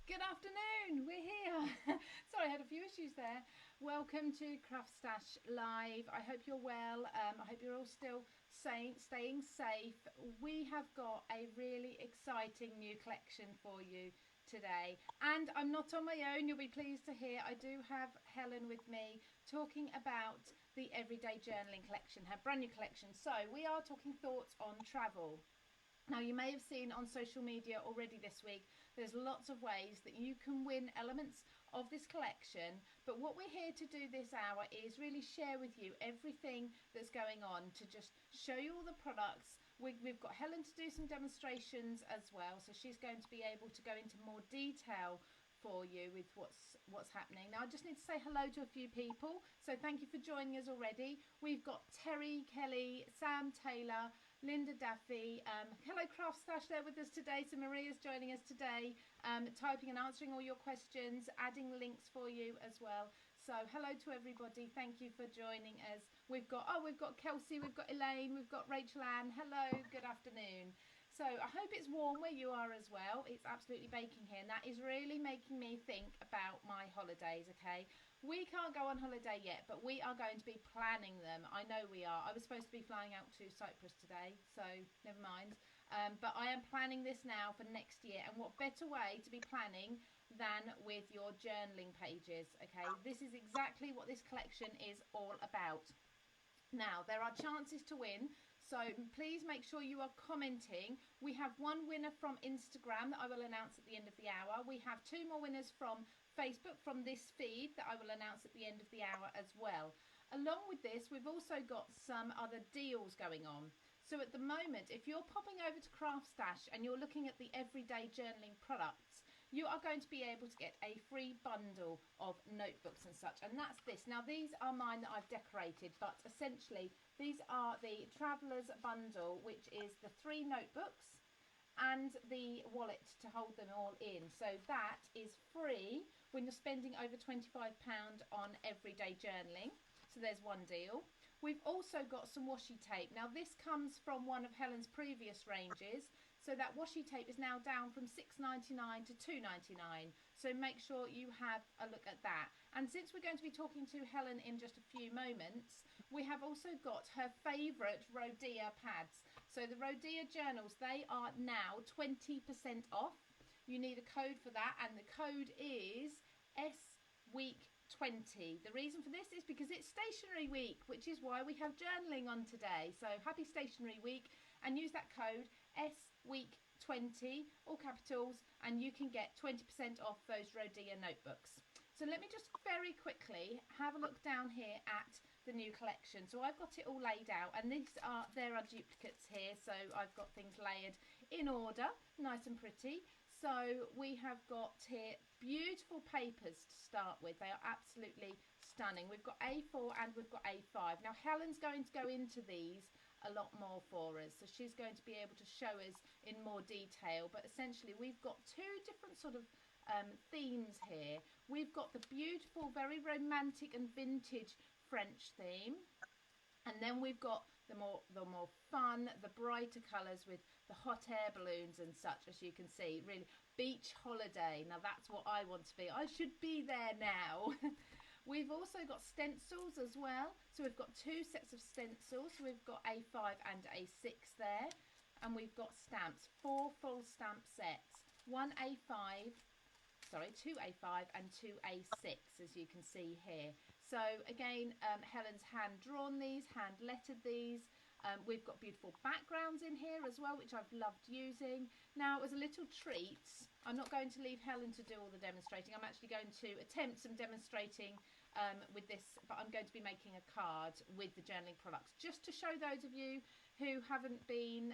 Good afternoon, we're here. Sorry, I had a few issues there. Welcome to CraftStash Live. I hope you're well. I hope you're all still staying safe. We have got a really exciting new collection for you today. And I'm not on my own, you'll be pleased to hear. I do have Helen with me talking about the Everyday Journaling collection, her brand new collection. So we are talking thoughts on travel. Now, you may have seen on social media already this week, there's lots of ways that you can win elements of this collection. But what we're here to do this hour is really share with you everything that's going on, to just show you all the products. We've got Helen to do some demonstrations as well. So she's going to be able to go into more detail for you with what's happening. Now I just need to say hello to a few people, so thank you for joining us already. We've got Terry Kelly, Sam Taylor, Linda Daffy, hello CraftStash there with us today. So Maria's joining us today, typing and answering all your questions, adding links for you as well. So hello to everybody, thank you for joining us. We've got Kelsey, we've got Elaine, we've got Rachel Ann. Hello, good afternoon. So I hope it's warm where you are as well. It's absolutely baking here, and that is really making me think about my holidays, okay? We can't go on holiday yet, but we are going to be planning them. I know we are. I was supposed to be flying out to Cyprus today, so never mind. But I am planning this now for next year, and what better way to be planning than with your journaling pages, okay? This is exactly what this collection is all about. Now, there are chances to win, so please make sure you are commenting. We have one winner from Instagram that I will announce at the end of the hour. We have two more winners from Facebook, from this feed, that I will announce at the end of the hour as well. Along with this, we've also got some other deals going on. So at the moment, if you're popping over to CraftStash and you're looking at the everyday journaling products, you are going to be able to get a free bundle of notebooks and such, and that's this. Now these are mine that I've decorated, but essentially these are the Traveller's Bundle, which is the 3 notebooks and the wallet to hold them all in. So that is free when you're spending over £25 on everyday journaling. So there's one deal. We've also got some washi tape. Now this comes from one of Helen's previous ranges, so that washi tape is now down from £6.99 to £2.99. So make sure you have a look at that. And since we're going to be talking to Helen in just a few moments, we have also got her favourite Rhodia pads. So the Rhodia journals, they are now 20% off. You need a code for that, and the code is SWEEK20. The reason for this is because it's stationery week, which is why we have journaling on today. So happy stationery week, and use that code SWEEK20, all capitals, and you can get 20% off those Rhodia notebooks. So let me just very quickly have a look down here at the new collection. So I've got it all laid out, and there are duplicates here, so I've got things layered in order, nice and pretty. So we have got here beautiful papers to start with. They are absolutely stunning. We've got A4 and we've got A5. Now Helen's going to go into these a lot more for us, so she's going to be able to show us in more detail. But essentially we've got two different sort of themes here. We've got the beautiful, very romantic and vintage French theme, and then we've got the more fun, the brighter colours with the hot air balloons and such, as you can see. Really beach holiday. Now that's what I want to be. I should be there now. We've also got stencils as well. So we've got 2 sets of stencils. So we've got A5 and A6 there. And we've got stamps, 4 full stamp sets. 2 A5 and 2 A6, as you can see here. So again, Helen's hand drawn these, hand lettered these. We've got beautiful backgrounds in here as well, which I've loved using. Now, as a little treat, I'm not going to leave Helen to do all the demonstrating. I'm actually going to attempt some demonstrating with this, but I'm going to be making a card with the journaling products, just to show those of you who haven't been,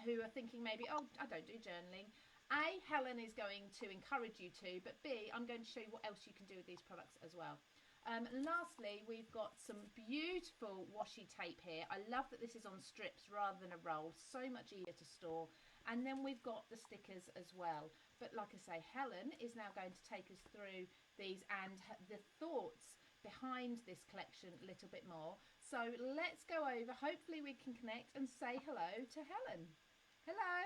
who are thinking maybe, oh, I don't do journaling. A, Helen is going to encourage you to, but B, I'm going to show you what else you can do with these products as well. Lastly, we've got some beautiful washi tape here. I love that this is on strips rather than a roll, so much easier to store. And then we've got the stickers as well. But like I say, Helen is now going to take us through these and the thoughts behind this collection a little bit more. So let's go over, hopefully we can connect and say hello to Helen. Hello.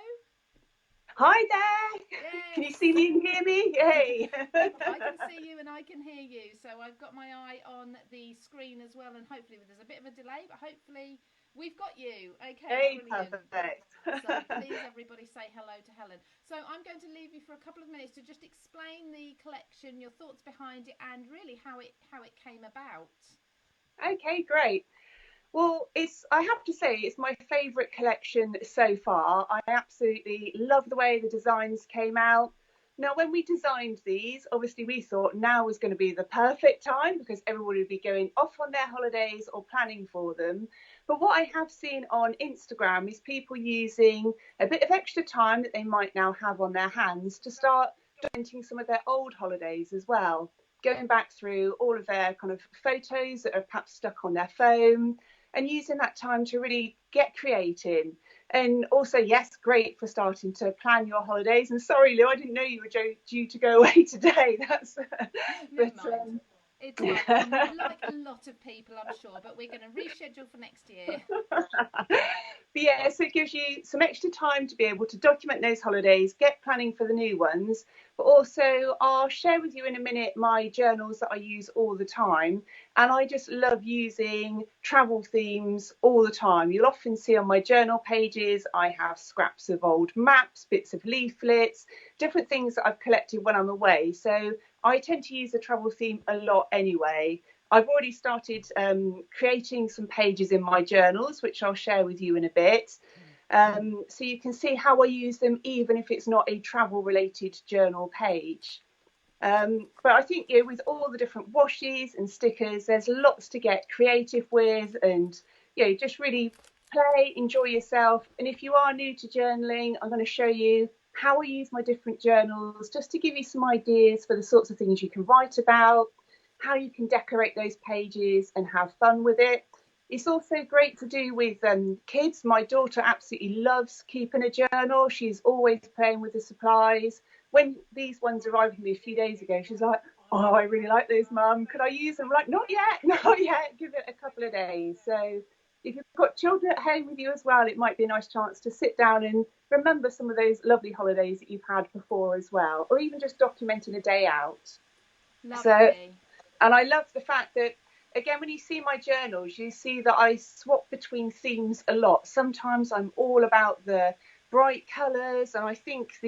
Hi there. Can you Yes, see me and hear me? Yay. I can see you and I can hear you. So I've got my eye on the screen as well, and hopefully there's a bit of a delay, but hopefully we've got you. Okay, Hey, brilliant. perfect. So please, everybody, say hello to Helen. So I'm going to leave you for a couple of minutes to just explain the collection, your thoughts behind it, and really how it came about. Okay, great. Well, I have to say it's my favourite collection so far. I absolutely love the way the designs came out. Now, when we designed these, obviously we thought now was going to be the perfect time because everybody would be going off on their holidays or planning for them. But what I have seen on Instagram is people using a bit of extra time that they might now have on their hands to start documenting some of their old holidays as well, going back through all of their kind of photos that are perhaps stuck on their phone and using that time to really get creative. And also, yes, great for starting to plan your holidays. And sorry, Lou, I didn't know you were due to go away today. That's, Never but mind. It's all right. Like a lot of people, I'm sure, but we're going to reschedule for next year. But yeah, so it gives you some extra time to be able to document those holidays, get planning for the new ones. But also, I'll share with you in a minute my journals that I use all the time. And I just love using travel themes all the time. You'll often see on my journal pages, I have scraps of old maps, bits of leaflets, different things that I've collected when I'm away. So I tend to use the travel theme a lot anyway. I've already started creating some pages in my journals, which I'll share with you in a bit. So you can see how I use them, even if it's not a travel related journal page. But I think with all the different washes and stickers, there's lots to get creative with and just really play, enjoy yourself. And if you are new to journaling, I'm going to show you how I use my different journals just to give you some ideas for the sorts of things you can write about, how you can decorate those pages and have fun with it. It's also great to do with kids. My daughter absolutely loves keeping a journal. She's always playing with the supplies. When these ones arrived with me a few days ago, she's like, "Oh, I really like those, Mum. Could I use them?" I'm like, "Not yet, not yet. Give it a couple of days." So if you've got children at home with you as well, it might be a nice chance to sit down and remember some of those lovely holidays that you've had before as well, or even just documenting a day out. So, Lovely. and I love the fact that, again, when you see my journals, you see that I swap between themes a lot. Sometimes I'm all about the bright colours, and I think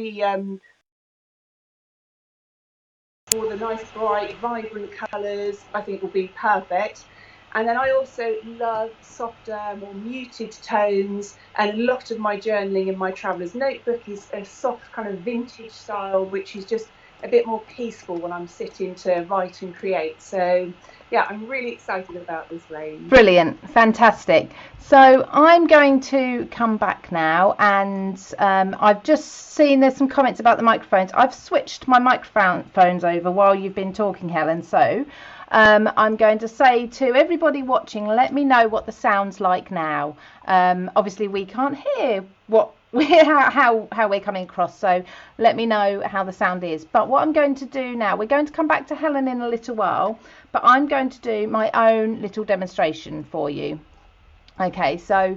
all the nice, bright, vibrant colours I think will be perfect. And then I also love softer, more muted tones. And a lot of my journaling in my traveller's notebook is a soft kind of vintage style, which is just a bit more peaceful when I'm sitting to write and create. So yeah, I'm really excited about this range. Brilliant, fantastic. So I'm going to come back now, and I've just seen there's some comments about the microphones. I've switched my microphones over while you've been talking, Helen. So I'm going to say to everybody watching, let me know what the sound's like now. Obviously, we can't hear what how we're coming across, so let me know how the sound is. But what I'm going to do now, we're going to come back to Helen in a little while, but I'm going to do my own little demonstration for you. Okay, so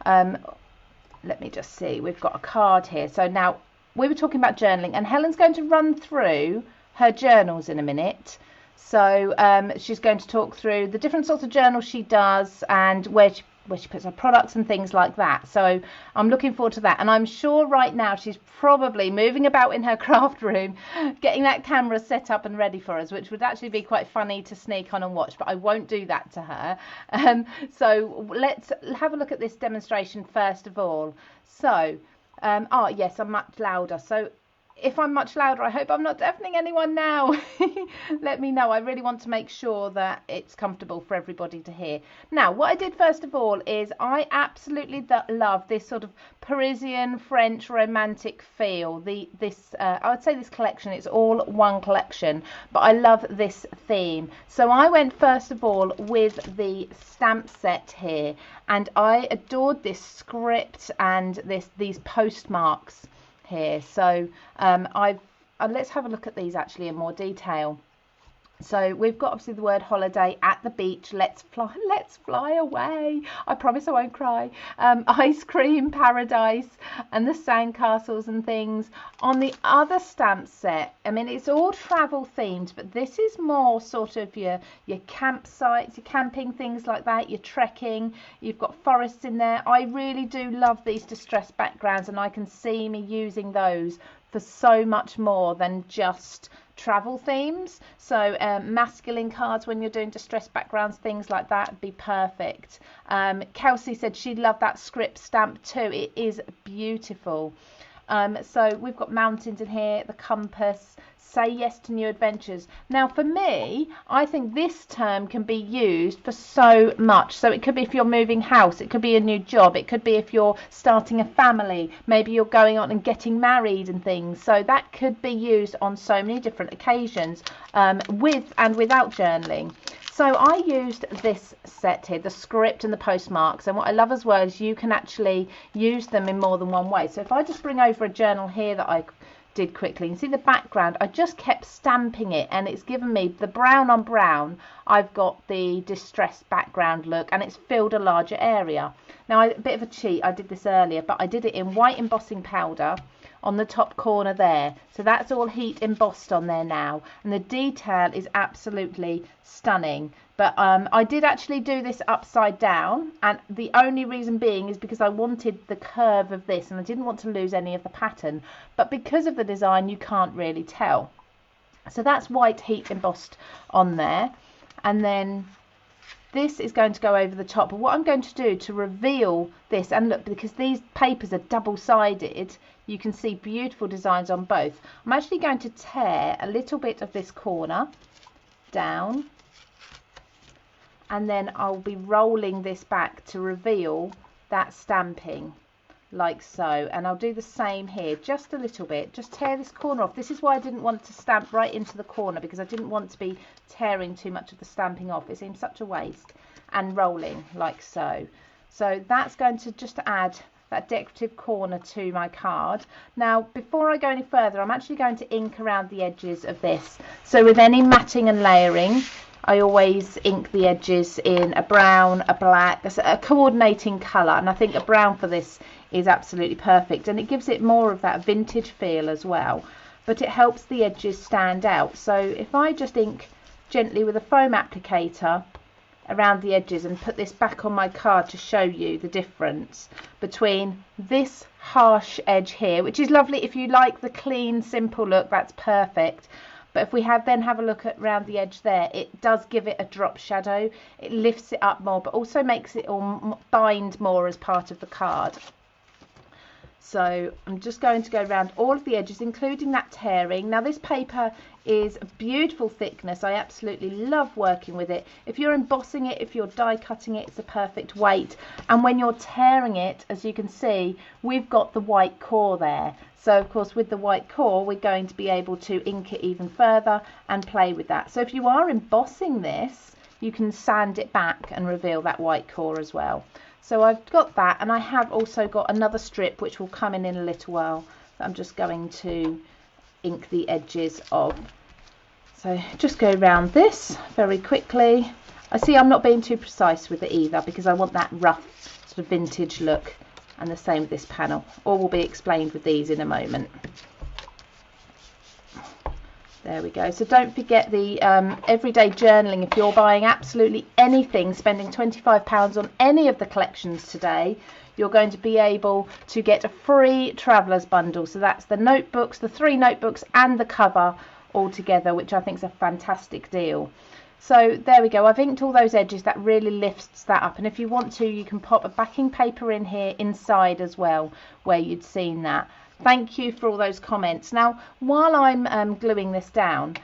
let me just see, we've got a card here. So now we were talking about journaling, and Helen's going to run through her journals in a minute. So she's going to talk through the different sorts of journals she does and where she puts her products and things like that. So I'm looking forward to that. And I'm sure right now she's probably moving about in her craft room, getting that camera set up and ready for us, which would actually be quite funny to sneak on and watch, but I won't do that to her. So let's have a look at this demonstration first of all. So, yes, I'm much louder. So if I'm much louder, I hope I'm not deafening anyone now. Let me know. I really want to make sure that it's comfortable for everybody to hear. Now, what I did first of all is I absolutely love this sort of Parisian French romantic feel. I would say this collection, it's all one collection, but I love this theme. So I went first of all with the stamp set here, and I adored this script and these postmarks here. So let's have a look at these actually in more detail. So we've got obviously the word holiday, at the beach, let's fly away. I promise I won't cry. Ice cream paradise and the sandcastles and things. On the other stamp set, I mean, it's all travel themed, but this is more sort of your campsites, your camping, things like that, your trekking. You've got forests in there. I really do love these distressed backgrounds, and I can see me using those for so much more than just travel themes. So masculine cards when you're doing distressed backgrounds, things like that would be perfect. Kelsey said she loved that script stamp too. It is beautiful. So we've got mountains in here, the compass, say yes to new adventures. Now for me, I think this term can be used for so much. So it could be if you're moving house, it could be a new job, it could be if you're starting a family, maybe you're going on and getting married and things. So that could be used on so many different occasions, with and without journaling. So I used this set here, the script and the postmarks, and what I love as well is you can actually use them in more than one way. So if I just bring over a journal here that I did quickly, you see the background, I just kept stamping it, and it's given me the brown on brown. I've got the distressed background look, and it's filled a larger area. Now a bit of a cheat, I did this earlier, but I did it in white embossing powder on the top corner there, so that's all heat embossed on there now, and the detail is absolutely stunning. But I did actually do this upside down, and the only reason being is because I wanted the curve of this and I didn't want to lose any of the pattern, but because of the design you can't really tell. So that's white heat embossed on there, and then this is going to go over the top. But what I'm going to do to reveal this, and look, because these papers are double-sided, you can see beautiful designs on both. I'm actually going to tear a little bit of this corner down, and then I'll be rolling this back to reveal that stamping, like so. And I'll do the same here, just a little bit, just tear this corner off. This is why I didn't want to stamp right into the corner, because I didn't want to be tearing too much of the stamping off. It seems such a waste. And rolling like so. So that's going to just add that decorative corner to my card. Now before I go any further, I'm actually going to ink around the edges of this. So with any matting and layering, I always ink the edges in a brown, a black, a coordinating colour, and I think a brown for this is absolutely perfect, and it gives it more of that vintage feel as well, but it helps the edges stand out. So if I just ink gently with a foam applicator around the edges and put this back on my card to show you the difference between this harsh edge here, which is lovely if you like the clean simple look, that's perfect. But if we then have a look at around the edge there, it does give it a drop shadow. It lifts it up more, but also makes it all bind more as part of the card. So I'm just going to go around all of the edges, including that tearing. Now this paper is a beautiful thickness. I absolutely love working with it. If you're embossing it, if you're die cutting it, it's a perfect weight. And when you're tearing it, as you can see, we've got the white core there. So of course with the white core, we're going to be able to ink it even further and play with that. So if you are embossing this, you can sand it back and reveal that white core as well. So I've got that, and I have also got another strip which will come in a little while that I'm just going to ink the edges of. So just go around this very quickly. I see I'm not being too precise with it either, because I want that rough sort of vintage look, and the same with this panel. All will be explained with these in a moment. There we go. So don't forget the everyday journaling. If you're buying absolutely anything, spending £25 on any of the collections today, you're going to be able to get a free traveller's bundle. So that's the notebooks, the 3 notebooks and the cover all together, which I think is a fantastic deal. So there we go. I've inked all those edges. That really lifts that up. And if you want to, you can pop a backing paper in here inside as well, where you'd seen that. Thank you for all those comments. Now, while I'm gluing this down,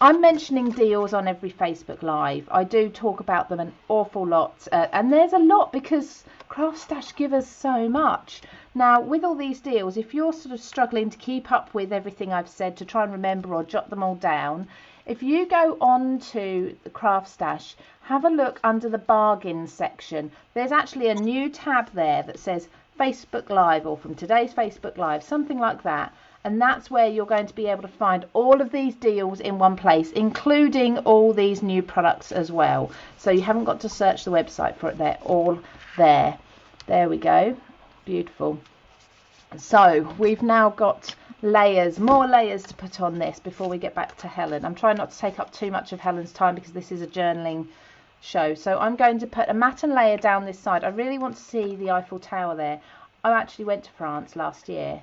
I'm mentioning deals on every Facebook Live. I do talk about them an awful lot, and there's a lot because CraftStash give us so much. Now, with all these deals, if you're sort of struggling to keep up with everything I've said, to try and remember or jot them all down, if you go on to the CraftStash, have a look under the bargains section. There's actually a new tab there that says Facebook Live, or from today's Facebook Live, something like that, And that's where you're going to be able to find all of these deals in one place, including all these new products as well. So you haven't got to search the website for it, they're all there. There we go, beautiful. So we've now got layers, more layers to put on this before we get back to Helen. I'm trying not to take up too much of Helen's time because this is a journaling show. So I'm going to put a matten layer down this side. I really want to see the Eiffel Tower there. I actually went to France last year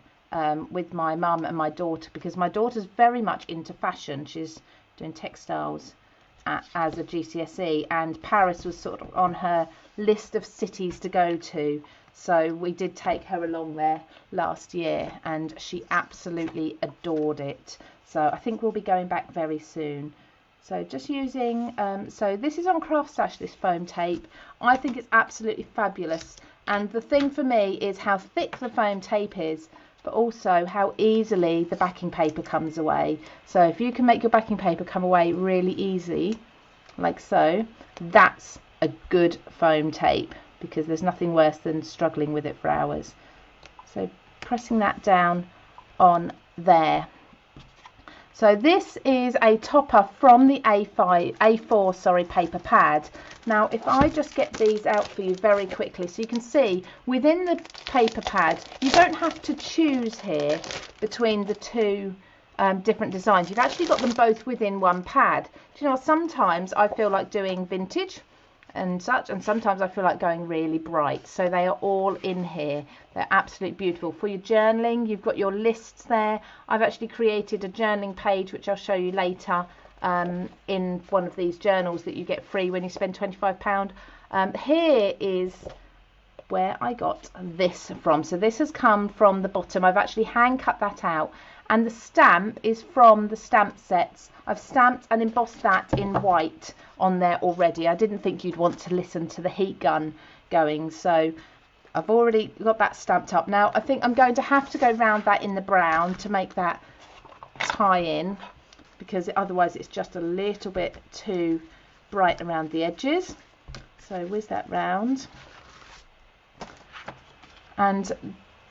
with my mum and my daughter, because my daughter's very much into fashion. She's doing textiles as a GCSE, and Paris was sort of on her list of cities to go to. So we did take her along there last year and she absolutely adored it. So I think we'll be going back very soon. So just using, so this is on CraftStash, this foam tape. I think it's absolutely fabulous. And the thing for me is how thick the foam tape is, but also how easily the backing paper comes away. So if you can make your backing paper come away really easy, like so, that's a good foam tape, because there's nothing worse than struggling with it for hours. So pressing that down on there. So this is a topper from the A4 paper pad. Now if I just get these out for you very quickly, so you can see within the paper pad, you don't have to choose here between the two different designs. You've actually got them both within one pad. Do you know what, sometimes I feel like doing vintage and such, and sometimes I feel like going really bright. So they are all in here. They're absolutely beautiful. For your journaling, you've got your lists there. I've actually created a journaling page, which I'll show you later, in one of these journals that you get free when you spend £25. Here is where I got this from. So this has come from the bottom. I've actually hand cut that out, and the stamp is from the stamp sets. I've stamped and embossed that in white on there already. I didn't think you'd want to listen to the heat gun going, so I've already got that stamped up. Now I think I'm going to have to go round that in the brown to make that tie in, because otherwise it's just a little bit too bright around the edges. So whiz that round. And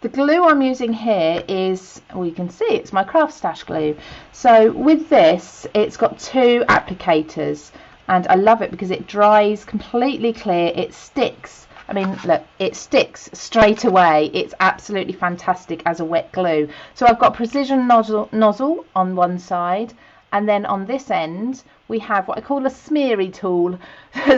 the glue I'm using here is, well, you can see it's my CraftStash glue. So with this, it's got two applicators, and I love it because it dries completely clear. It sticks. I mean, look, it sticks straight away. It's absolutely fantastic as a wet glue. So I've got precision nozzle on one side, and then on this end we have what I call a smeary tool.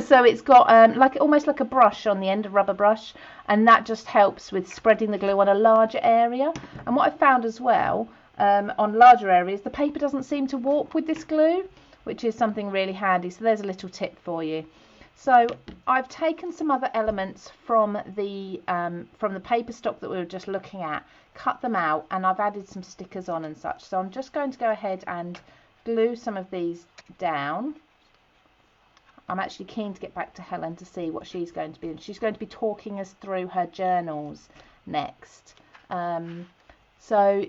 So it's got like almost like a brush on the end, a rubber brush, and that just helps with spreading the glue on a larger area. And what I found as well, on larger areas, the paper doesn't seem to warp with this glue, which is something really handy. So there's a little tip for you. So I've taken some other elements from the paper stock that we were just looking at, cut them out, and I've added some stickers on and such. So I'm just going to go ahead and glue some of these down. I'm actually keen to get back to Helen to see what she's going to be doing. She's going to be talking us through her journals next. So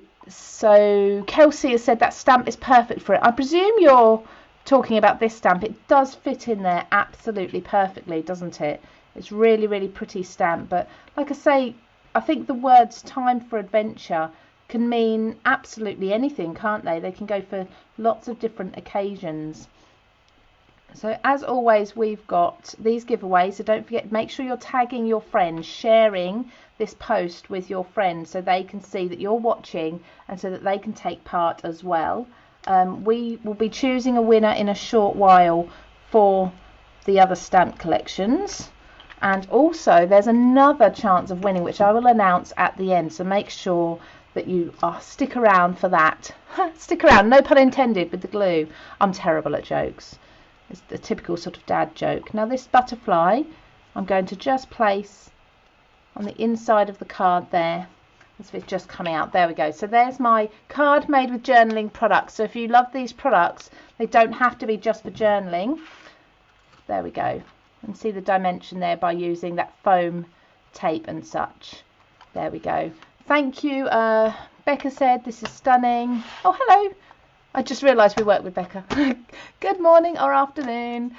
Kelsey has said that stamp is perfect for it. I presume you're talking about this stamp. It does fit in there absolutely perfectly, doesn't it? It's really, really pretty stamp. But like I say, I think the words time for adventure can mean absolutely anything, can't they? They can go for lots of different occasions. So as always, we've got these giveaways, so don't forget, make sure you're tagging your friends, sharing this post with your friends so they can see that you're watching and so that they can take part as well. We will be choosing a winner in a short while for the other stamp collections, and also there's another chance of winning which I will announce at the end, so make sure that you stick around for that. Stick around, no pun intended with the glue. I'm terrible at jokes. It's the typical sort of dad joke. Now this butterfly I'm going to just place on the inside of the card there. As if it's just coming out. There we go. So there's my card made with journaling products. So if you love these products, they don't have to be just for journaling. There we go. And see the dimension there by using that foam tape and such. There we go. Thank you. Becca said this is stunning. Oh, hello. I just realised we work with Becca. Good morning or afternoon.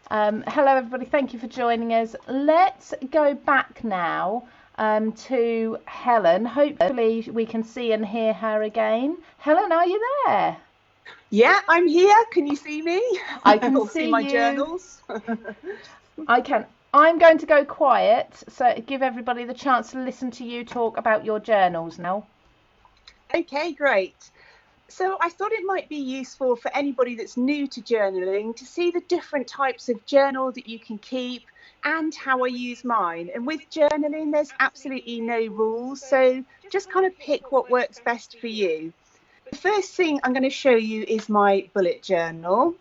Hello everybody, thank you for joining us. Let's go back now to Helen. Hopefully we can see and hear her again. Helen, are you there? Yeah, I'm here. Can you see me? I can see my you. Journals. I can. I'm going to go quiet, so give everybody the chance to listen to you talk about your journals now. Okay, great. So I thought it might be useful for anybody that's new to journaling to see the different types of journal that you can keep and how I use mine. And with journaling, there's absolutely no rules. So just kind of pick what works best for you. The first thing I'm going to show you is my bullet journal.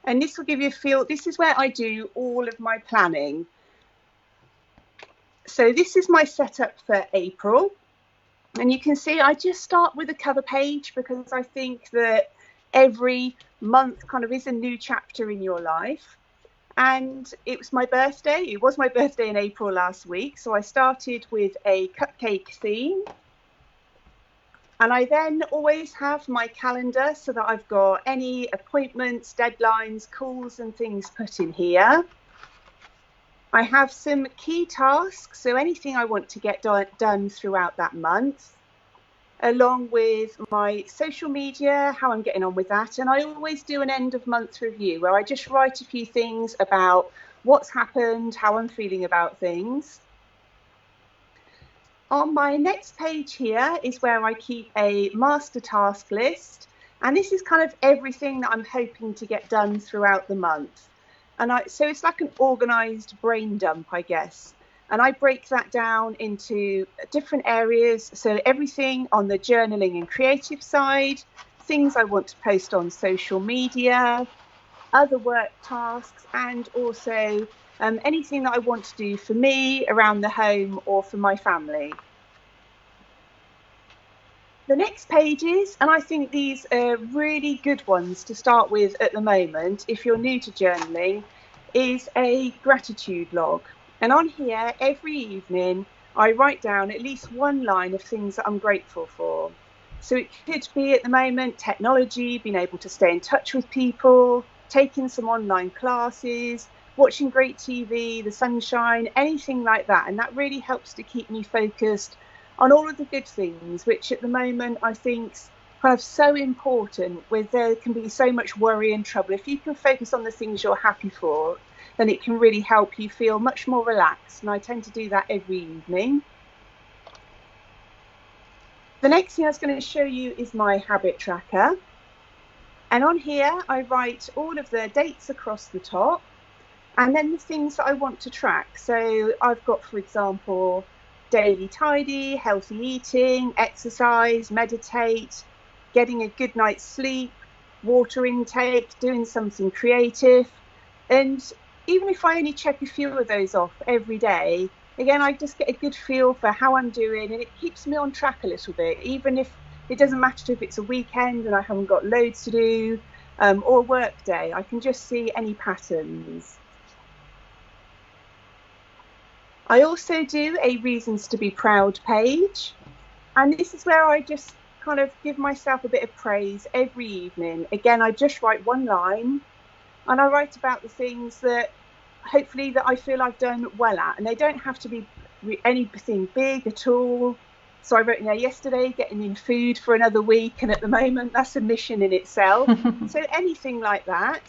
And this will give you a feel. This is where I do all of my planning. So this is my setup for April. And you can see I just start with a cover page because I think that every month kind of is a new chapter in your life. And it was my birthday. It was my birthday in April last week. So I started with a cupcake theme. And I then always have my calendar so that I've got any appointments, deadlines, calls and things put in here. I have some key tasks, so anything I want to get done throughout that month, along with my social media, how I'm getting on with that. And I always do an end of month review where I just write a few things about what's happened, how I'm feeling about things. On my next page here is where I keep a master task list. And this is kind of everything that I'm hoping to get done throughout the month. And so it's like an organised brain dump, I guess. And I break that down into different areas. So everything on the journaling and creative side, things I want to post on social media, other work tasks, and also anything that I want to do for me around the home or for my family. The next pages, and I think these are really good ones to start with at the moment if you're new to journaling, is a gratitude log. And on here, every evening, I write down at least one line of things that I'm grateful for. So it could be at the moment technology, being able to stay in touch with people, taking some online classes, watching great TV, the sunshine, anything like that. And that really helps to keep me focused on all of the good things, which at the moment I think is kind of so important, where there can be so much worry and trouble. If you can focus on the things you're happy for, then it can really help you feel much more relaxed. And I tend to do that every evening. The next thing I was going to show you is my habit tracker. And on here, I write all of the dates across the top and then the things that I want to track. So I've got, for example, daily tidy, healthy eating, exercise, meditate, getting a good night's sleep, water intake, doing something creative. And even if I only check a few of those off every day, again, I just get a good feel for how I'm doing, and it keeps me on track a little bit, even if it doesn't matter if it's a weekend and I haven't got loads to do, or a work day. I can just see any patterns. I also do a reasons to be proud page, and this is where I just kind of give myself a bit of praise every evening. Again, I just write one line and I write about the things that hopefully that I feel I've done well at, and they don't have to be anything big at all. So I wrote, yesterday getting in food for another week, and at the moment that's a mission in itself. So anything like that.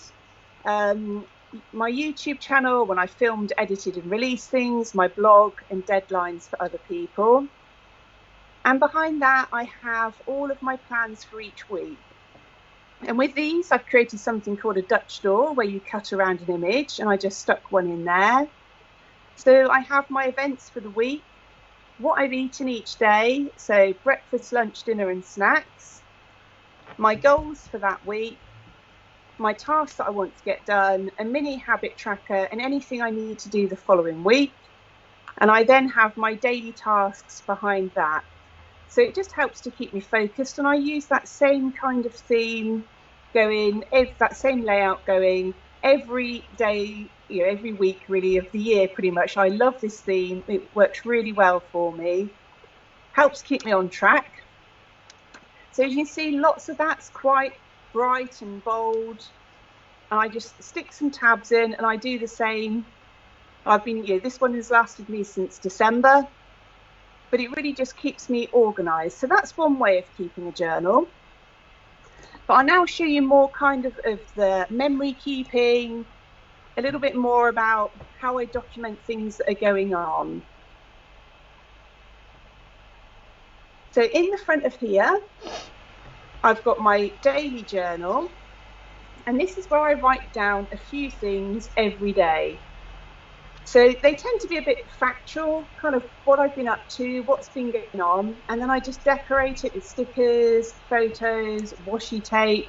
My YouTube channel, when I filmed, edited and released things, my blog and deadlines for other people. And behind that, I have all of my plans for each week. And with these, I've created something called a Dutch door, where you cut around an image, and I just stuck one in there. So I have my events for the week, what I've eaten each day, so breakfast, lunch, dinner and snacks, my goals for that week, my tasks that I want to get done, a mini habit tracker, and anything I need to do the following week. And I then have my daily tasks behind that. So it just helps to keep me focused, and I use that same kind of theme going, that same layout going every day, every week really of the year pretty much. I love this theme. It works really well for me, helps keep me on track. So as you can see, lots of that's quite bright and bold, and I just stick some tabs in and I do the same. I've been, this one has lasted me since December. but it really just keeps me organised. So that's one way of keeping a journal. But I'll now show you more kind of the memory keeping, a little bit more about how I document things that are going on. So in the front of here, I've got my daily journal, and this is where I write down a few things every day. So they tend to be a bit factual, kind of what I've been up to, what's been going on, and then I just decorate it with stickers, photos, washi tape.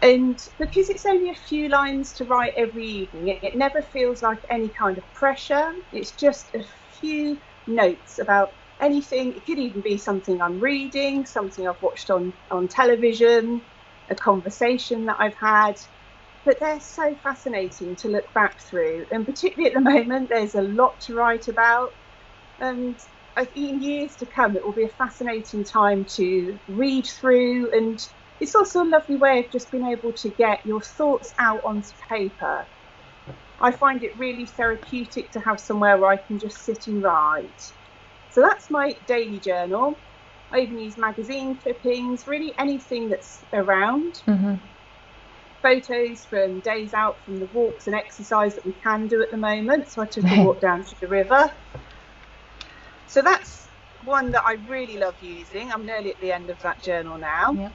And because it's only a few lines to write every evening, it never feels like any kind of pressure. It's just a few notes about anything. It could even be something I'm reading, something I've watched on television, a conversation that I've had. But they're so fascinating to look back through, and particularly at the moment there's a lot to write about, and I think in years to come it will be a fascinating time to read through, and it's also a lovely way of just being able to get your thoughts out onto paper. I find it really therapeutic to have somewhere where I can just sit and write. So that's my daily journal. I even use magazine clippings, really anything that's around. Mm-hmm. Photos from days out from the walks and exercise that we can do at the moment. So I took a walk down to the river. So that's one that I really love using. I'm nearly at the end of that journal now. Yeah.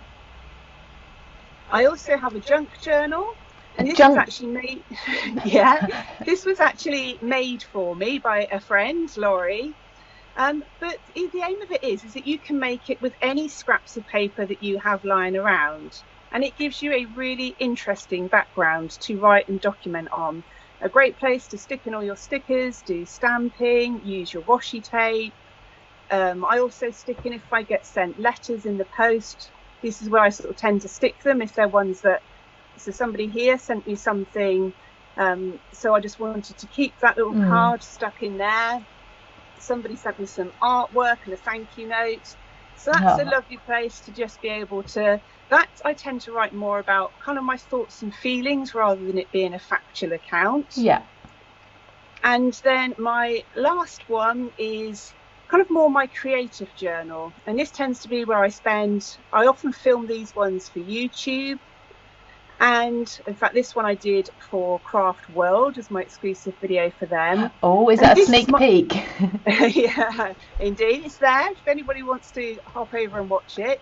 I also have a junk journal, and this was actually made. This was actually made for me by a friend, Laurie. But the aim of it is that you can make it with any scraps of paper that you have lying around, and it gives you a really interesting background to write and document on. A great place to stick in all your stickers, do stamping, use your washi tape. I also stick in, if I get sent letters in the post, this is where I sort of tend to stick them if they're ones that, so somebody here sent me something, so I just wanted to keep that little card stuck in there. Somebody sent me some artwork and a thank you note. So that's a lovely place to just be able to, that I tend to write more about kind of my thoughts and feelings rather than it being a factual account. Yeah. And then my last one is kind of more my creative journal. And this tends to be where I often film these ones for YouTube. And in fact, this one I did for Craft World as my exclusive video for them. Oh, is that a sneak peek? Yeah, indeed. It's there if anybody wants to hop over and watch it.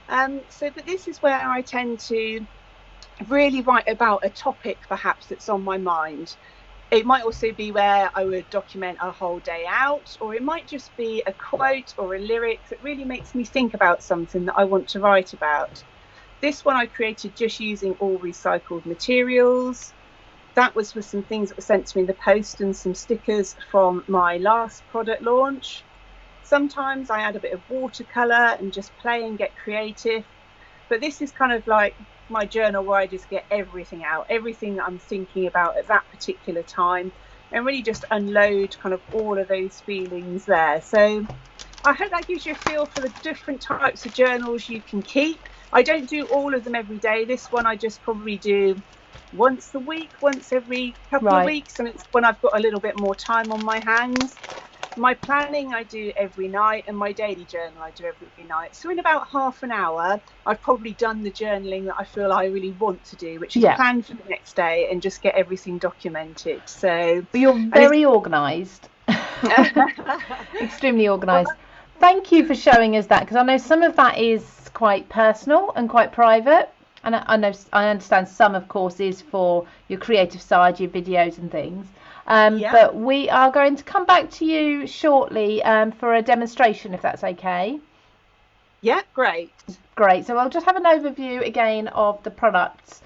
But this is where I tend to really write about a topic perhaps that's on my mind. It might also be where I would document a whole day out, or it might just be a quote or a lyric that really makes me think about something that I want to write about. This one I created just using all recycled materials. That was for some things that were sent to me in the post and some stickers from my last product launch. Sometimes I add a bit of watercolour and just play and get creative. But this is kind of like my journal where I just get everything out, everything that I'm thinking about at that particular time, and really just unload kind of all of those feelings there. So I hope that gives you a feel for the different types of journals you can keep. I don't do all of them every day. This one I just probably do once a week, once every couple of weeks, and it's when I've got a little bit more time on my hands. My planning I do every night, and my daily journal I do every night. So in about half an hour, I've probably done the journaling that I feel I really want to do, which is plan for the next day and just get everything documented. So but you're very organised, extremely organised. Thank you for showing us that, because I know some of that is quite personal and quite private, and I understand some of course is for your creative side, your videos and things. But we are going to come back to you shortly for a demonstration, if that's okay. Yeah, great. So I'll just have an overview again of the products,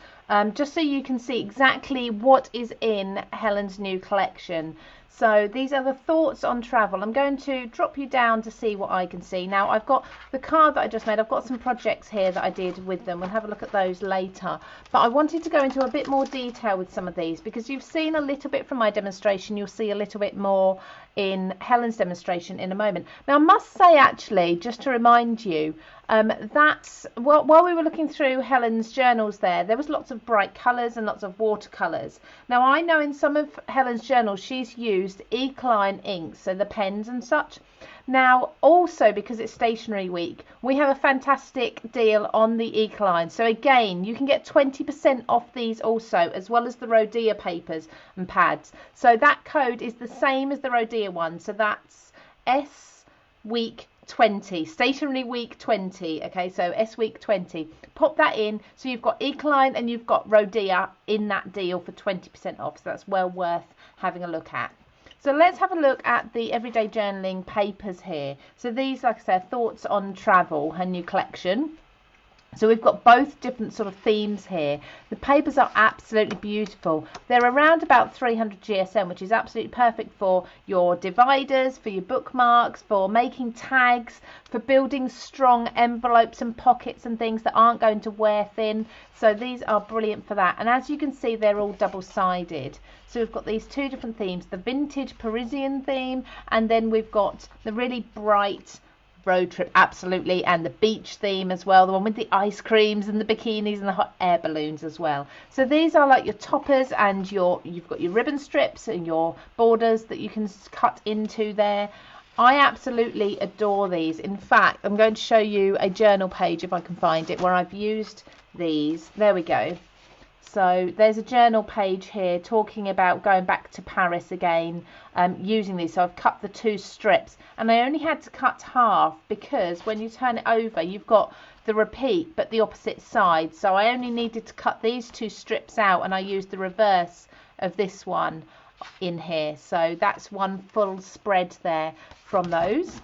just so you can see exactly what is in Helen's new collection. So these are the thoughts on travel. I'm going to drop you down to see what I can see. Now I've got the card that I just made. I've got some projects here that I did with them. We'll have a look at those later. But I wanted to go into a bit more detail with some of these, because you've seen a little bit from my demonstration. You'll see a little bit more in Helen's demonstration in a moment. Now I must say, actually, just to remind you, That's while we were looking through Helen's journals there was lots of bright colours and lots of watercolours. Now I know in some of Helen's journals she's used Ecline inks, so the pens and such. Now also, because it's stationery week, we have a fantastic deal on the Ecline, so again you can get 20% off these also, as well as the Rhodia papers and pads. So that code is the same as the Rhodia one, so that's S week 20, stationery week 20. Okay, so S week 20, pop that in, so you've got Ecline and you've got Rhodia in that deal for 20% off, so that's well worth having a look at. So let's have a look at the everyday journaling papers here. So these, like I said, thoughts on travel, her new collection. So we've got both different sort of themes here. The papers are absolutely beautiful. They're around about 300 GSM, which is absolutely perfect for your dividers, for your bookmarks, for making tags, for building strong envelopes and pockets and things that aren't going to wear thin. So these are brilliant for that. And as you can see, they're all double-sided. So we've got these two different themes, the vintage Parisian theme, and then we've got the really bright road trip, absolutely, and the beach theme as well, the one with the ice creams and the bikinis and the hot air balloons as well. So these are like your toppers, and you've got your ribbon strips and your borders that you can cut into there. I absolutely adore these. In fact, I'm going to show you a journal page if I can find it where I've used these. There we go. So there's a journal page here talking about going back to Paris again, using these. So I've cut the two strips, and I only had to cut half because when you turn it over you've got the repeat but the opposite side. So I only needed to cut these two strips out, and I used the reverse of this one in here. So that's one full spread there from those.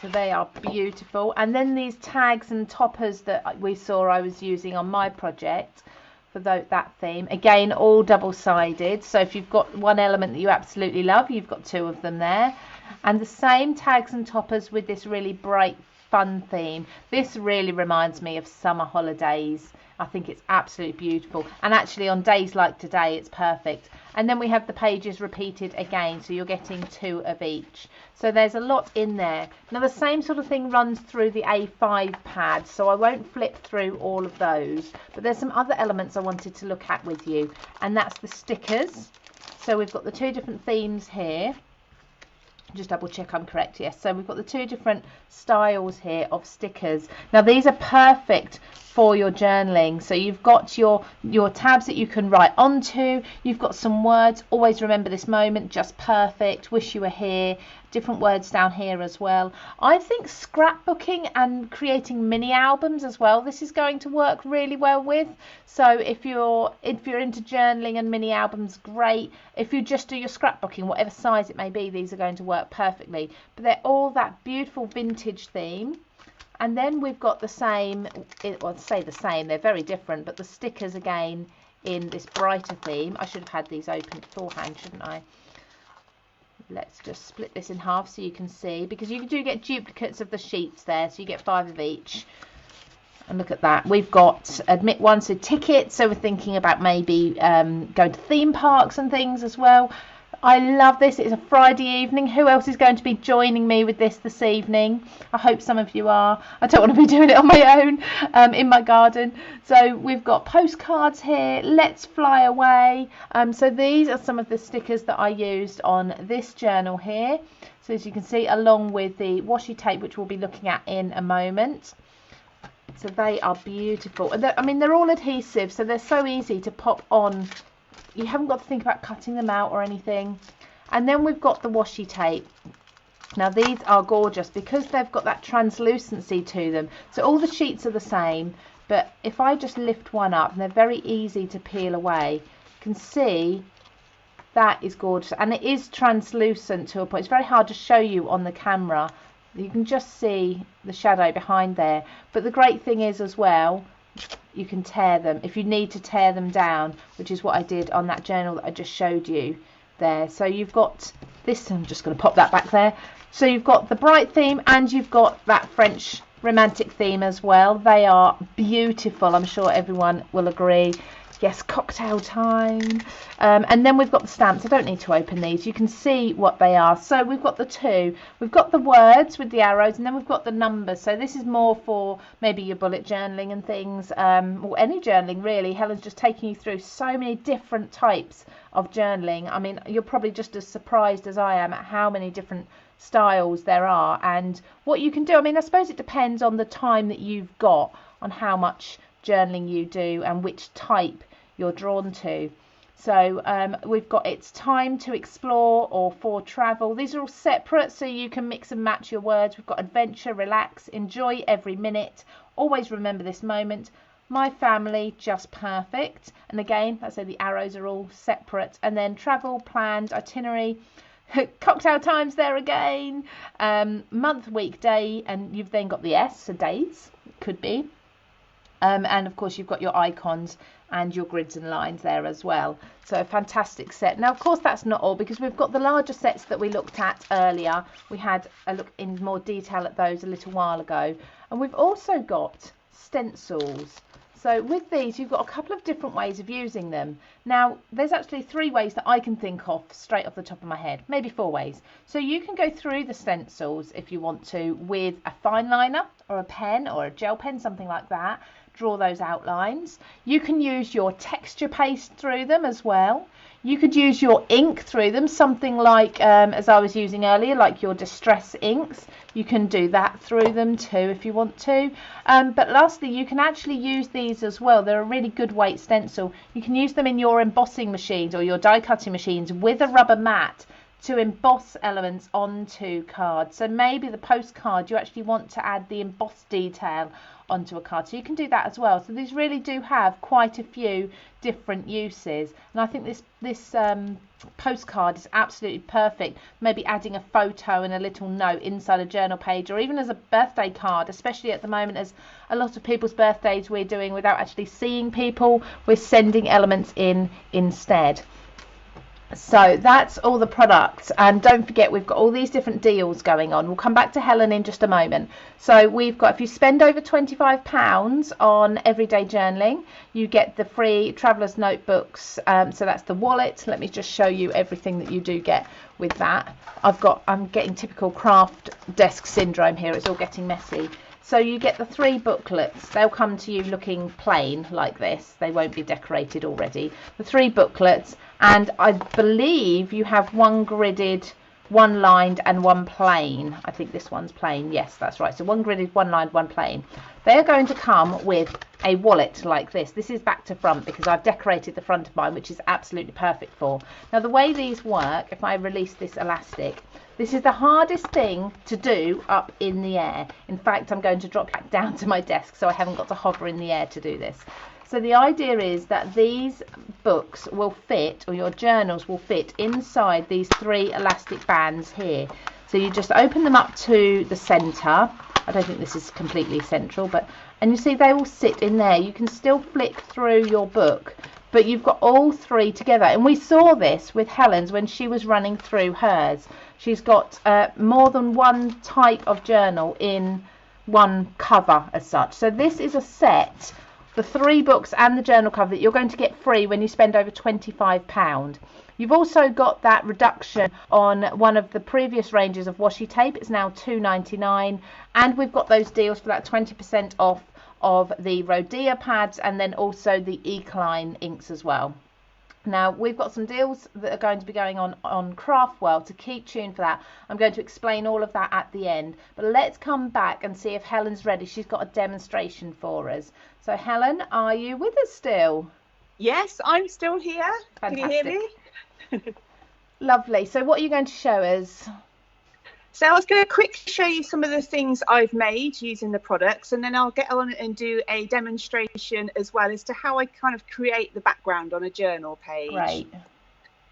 So they are beautiful. And then these tags and toppers that we saw I was using on my project for that theme, again all double-sided. So if you've got one element that you absolutely love, you've got two of them there. And the same tags and toppers with this really bright fun theme. This really reminds me of summer holidays. I think it's absolutely beautiful, and actually on days like today it's perfect. And then we have the pages repeated again, so you're getting two of each. So there's a lot in there. Now the same sort of thing runs through the A5 pads, so I won't flip through all of those, but there's some other elements I wanted to look at with you, and that's the stickers. So we've got the two different themes here. Just double check I'm correct. Yes, so we've got the two different styles here of stickers. Now these are perfect for your journaling. So you've got your tabs that you can write onto, you've got some words, always remember this moment, just perfect, wish you were here, different words down here as well. I think scrapbooking and creating mini albums as well, this is going to work really well with. So if you're into journaling and mini albums, great. If you just do your scrapbooking, whatever size it may be, these are going to work perfectly. But they're all that beautiful vintage theme. And then we've got the same, well, say the same, they're very different, but the stickers again in this brighter theme. I should have had these open beforehand, shouldn't I? Let's just split this in half so you can see, because you do get duplicates of the sheets there, so you get 5 of each. And look at that, we've got admit one, so tickets, so we're thinking about maybe going to theme parks and things as well. I love this. It's a Friday evening. Who else is going to be joining me with this evening? I hope some of you are. I don't want to be doing it on my own in my garden. So we've got postcards here. Let's fly away. So these are some of the stickers that I used on this journal here. So as you can see, along with the washi tape, which we'll be looking at in a moment. So they are beautiful. I mean, they're all adhesive, so they're so easy to pop on. You haven't got to think about cutting them out or anything. And then we've got the washi tape. Now these are gorgeous because they've got that translucency to them. So all the sheets are the same, but if I just lift one up, and they're very easy to peel away, you can see that is gorgeous. And it is translucent to a point. It's very hard to show you on the camera. You can just see the shadow behind there. But the great thing is as well, you can tear them if you need to tear them down, which is what I did on that journal that I just showed you there. So you've got this, I'm just going to pop that back there. So you've got the bright theme and you've got that French romantic theme as well. They are beautiful, I'm sure everyone will agree. Yes, cocktail time. And then we've got the stamps. I don't need to open these. You can see what they are. So we've got the two. We've got the words with the arrows, and then we've got the numbers. So this is more for maybe your bullet journaling and things, or any journaling really. Helen's just taking you through so many different types of journaling. I mean, you're probably just as surprised as I am at how many different styles there are and what you can do. I mean, I suppose it depends on the time that you've got, on how much journaling you do and which type you're drawn to. So we've got it's time to explore or for travel. These are all separate, so you can mix and match your words. We've got adventure, relax, enjoy every minute, always remember this moment, my family, just perfect. And again, I say the arrows are all separate. And then travel, planned, itinerary, cocktail times there again, month, week, day, and you've then got the S, so days, could be. And of course you've got your icons and your grids and lines there as well. So a fantastic set. Now of course that's not all, because we've got the larger sets that we looked at earlier. We had a look in more detail at those a little while ago, and we've also got stencils. So with these you've got a couple of different ways of using them. Now there's actually 3 ways that I can think of straight off the top of my head, maybe 4 ways. So you can go through the stencils if you want to with a fine liner or a pen or a gel pen, something like that. Draw those outlines. You can use your texture paste through them as well. You could use your ink through them, something like as I was using earlier, like your distress inks. You can do that through them too if you want to. But lastly, you can actually use these as well. They're a really good weight stencil. You can use them in your embossing machines or your die cutting machines with a rubber mat to emboss elements onto cards. So maybe the postcard, you actually want to add the embossed detail onto a card, so you can do that as well. So these really do have quite a few different uses, and I think this postcard is absolutely perfect, maybe adding a photo and a little note inside a journal page, or even as a birthday card, especially at the moment, as a lot of people's birthdays we're doing without actually seeing people, we're sending elements in instead. So that's all the products, and don't forget we've got all these different deals going on. We'll come back to Helen in just a moment. So we've got, if you spend over £25 on everyday journaling, you get the free traveller's notebooks. So that's the wallet. Let me just show you everything that you do get with that. I'm getting typical craft desk syndrome here. It's all getting messy. So you get the 3 booklets. They'll come to you looking plain like this. They won't be decorated already. The 3 booklets, and I believe you have 1 gridded, 1 lined and 1 plain. I think this one's plain. Yes, that's right. So 1 gridded, 1 lined, 1 plain. They are going to come with a wallet like this. This is back to front because I've decorated the front of mine, which is absolutely perfect for. Now the way these work, if I release this elastic, this is the hardest thing to do up in the air. In fact, I'm going to drop back down to my desk so I haven't got to hover in the air to do this. So the idea is that these books will fit, or your journals will fit inside these 3 elastic bands here. So you just open them up to the centre. I don't think this is completely central, and you see they all sit in there. You can still flick through your book, but you've got all 3 together. And we saw this with Helen's when she was running through hers. She's got more than 1 type of journal in 1 cover as such. So this is a set, the 3 books and the journal cover, that you're going to get free when you spend over £25. You've also got that reduction on one of the previous ranges of washi tape. It's now £2.99, and we've got those deals for that 20% off of the Rhodia pads, and then also the Ecline inks as well. Now we've got some deals that are going to be going on Craftwell, to keep tuned for that. I'm going to explain all of that at the end, but let's come back and see if Helen's ready. She's got a demonstration for us. So Helen, are you with us still? Yes, I'm still here. Fantastic. Can you hear me? Lovely. So what are you going to show us? So I was going to quickly show you some of the things I've made using the products, and then I'll get on and do a demonstration as well as to how I kind of create the background on a journal page. Great.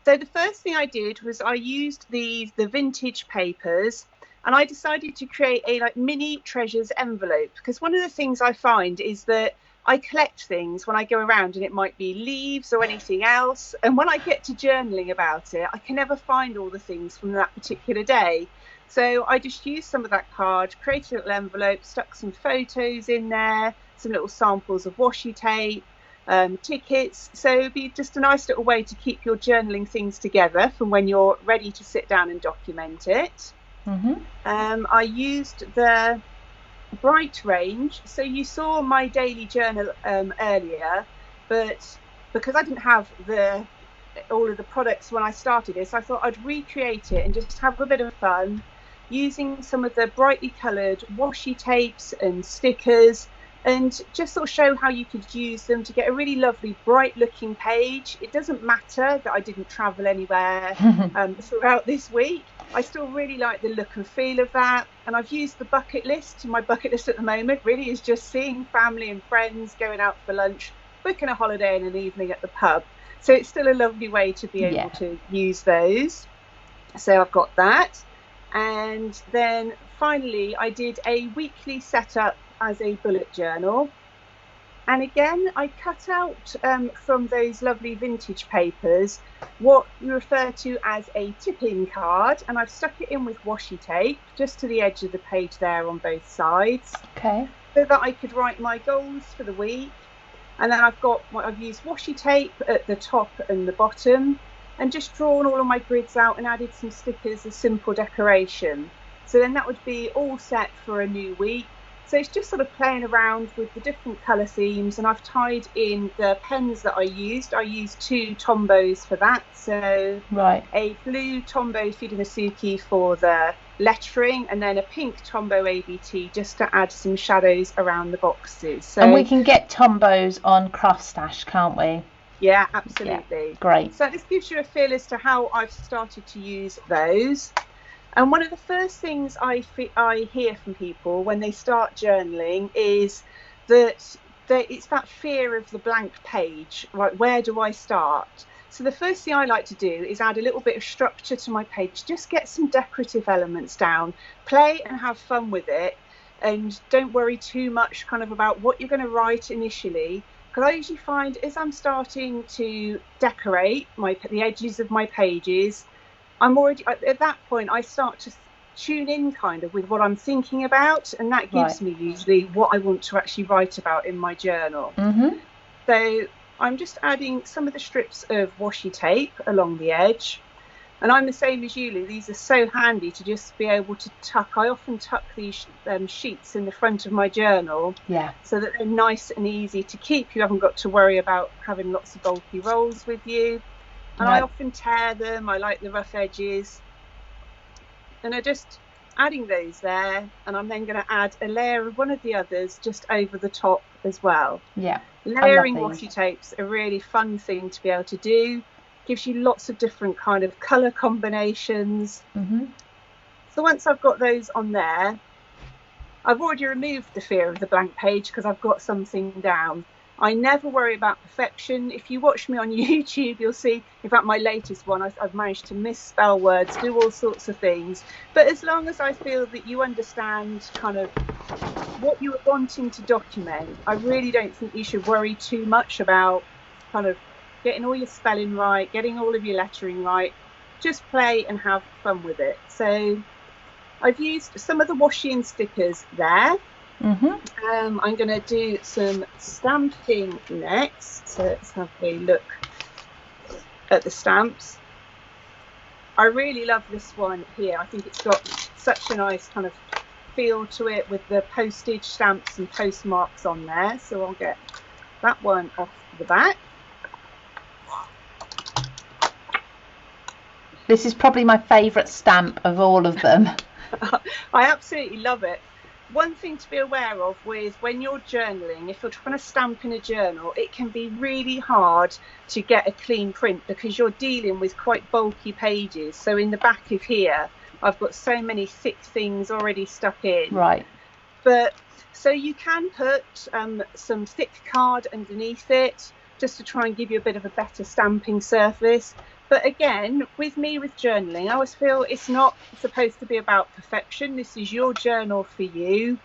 So the first thing I did was I used the vintage papers, and I decided to create a mini treasures envelope, because one of the things I find is that I collect things when I go around, and it might be leaves or anything else, and when I get to journaling about it, I can never find all the things from that particular day. So I just used some of that card, created a little envelope, stuck some photos in there, some little samples of washi tape, tickets. So it'd be just a nice little way to keep your journaling things together from when you're ready to sit down and document it. I used the Bright range. So you saw my daily journal earlier, but because I didn't have all of the products when I started this, I thought I'd recreate it and just have a bit of fun using some of the brightly coloured washi tapes and stickers, and just sort of show how you could use them to get a really lovely bright looking page. It doesn't matter that I didn't travel anywhere throughout this week. I still really like the look and feel of that. And I've used the bucket list. My bucket list at the moment really is just seeing family and friends, going out for lunch, booking a holiday and an evening at the pub. So it's still a lovely way to be able to use those. So I've got that. And then finally, I did a weekly setup as a bullet journal. And again, I cut out from those lovely vintage papers what you refer to as a tip-in card, and I've stuck it in with washi tape just to the edge of the page there on both sides, so that I could write my goals for the week. And then I've used washi tape at the top and the bottom, and just drawn all of my grids out and added some stickers as simple decoration. So then that would be all set for a new week. So it's just sort of playing around with the different colour themes, and I've tied in the pens that I used. I used 2 Tombos for that. So a blue Tombow Fudenosuke for the lettering, and then a pink Tombow ABT just to add some shadows around the boxes. So, and we can get Tombos on CraftStash, can't we? Yeah, absolutely. Yeah, great. So this gives you a feel as to how I've started to use those. And one of the first things I hear from people when they start journaling is that it's that fear of the blank page. Right, where do I start? So the first thing I like to do is add a little bit of structure to my page. Just get some decorative elements down, play and have fun with it, and don't worry too much kind of about what you're going to write initially. Because I usually find as I'm starting to decorate the edges of my pages, I'm already at that point. I start to tune in kind of with what I'm thinking about, and that gives me usually what I want to actually write about in my journal. So I'm just adding some of the strips of washi tape along the edge, and I'm the same as you, Lou. These are so handy to just be able to tuck. I often tuck these sheets in the front of my journal, so that they're nice and easy to keep. You haven't got to worry about having lots of bulky rolls with you. And I often tear them. I like the rough edges. And I'm just adding those there. And I'm then going to add a layer of one of the others just over the top as well. Layering washi tape's a really fun thing to be able to do. Gives you lots of different kind of colour combinations. So once I've got those on there, I've already removed the fear of the blank page because I've got something down. I never worry about perfection. If you watch me on YouTube, you'll see, in fact, my latest one, I've managed to misspell words, do all sorts of things. But as long as I feel that you understand kind of what you are wanting to document, I really don't think you should worry too much about kind of getting all your spelling right, getting all of your lettering right. Just play and have fun with it. So I've used some of the washi and stickers there. I'm going to do some stamping next. So let's have a look at the stamps. I really love this one here. I think it's got such a nice kind of feel to it with the postage stamps and postmarks on there. So I'll get that one off the back. This is probably my favourite stamp of all of them. I absolutely love it. One thing to be aware of with when you're journaling, if you're trying to stamp in a journal, it can be really hard to get a clean print because you're dealing with quite bulky pages. So in the back of here, I've got so many thick things already stuck in. But so you can put some thick card underneath it just to try and give you a bit of a better stamping surface. But again, with journaling, I always feel it's not supposed to be about perfection. This is your journal for you.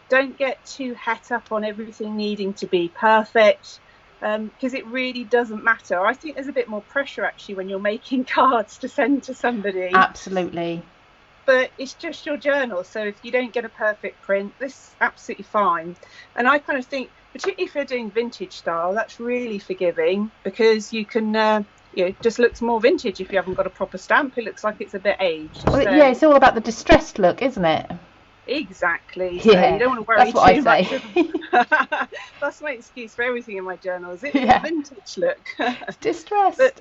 Don't get too het up on everything needing to be perfect, because it really doesn't matter. I think there's a bit more pressure actually when you're making cards to send to somebody. Absolutely. But it's just your journal, so if you don't get a perfect print, this is absolutely fine. And I kind of think particularly if you're doing vintage style, that's really forgiving, because you can it just looks more vintage. If you haven't got a proper stamp, it looks like it's a bit aged. Well, So yeah, it's all about the distressed look, isn't it? exactly. So Yeah, you don't want to worry that's what too I much. say. That's my excuse for everything in my journals. It's Yeah. a vintage look. It's distressed. But